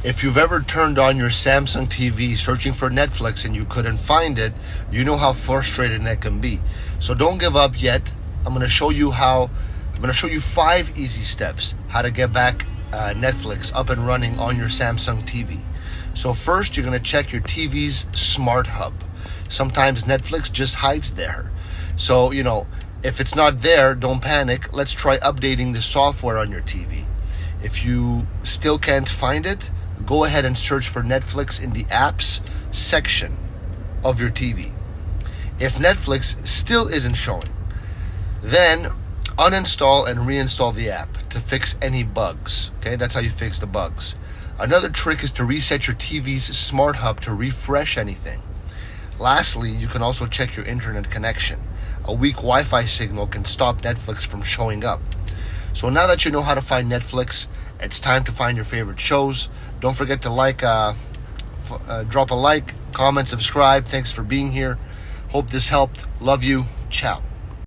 If you've ever turned on your Samsung TV searching for Netflix and you couldn't find it, you know how frustrating that can be. So don't give up yet. I'm going to show you 5 easy steps how to get back Netflix up and running on your Samsung TV. So first, you're going to check your TV's smart hub. Sometimes Netflix just hides there. So, if it's not there, don't panic. Let's try updating the software on your TV. If you still can't find it, go ahead and search for Netflix in the apps section of your TV. If Netflix still isn't showing, then uninstall and reinstall the app to fix any bugs. Okay, that's how you fix the bugs. Another trick is to reset your TV's smart hub to refresh anything. Lastly, you can also check your internet connection. A weak Wi-Fi signal can stop Netflix from showing up. So now that you know how to find Netflix, it's time to find your favorite shows. Don't forget to drop a like, comment, subscribe. Thanks for being here. Hope this helped. Love you. Ciao.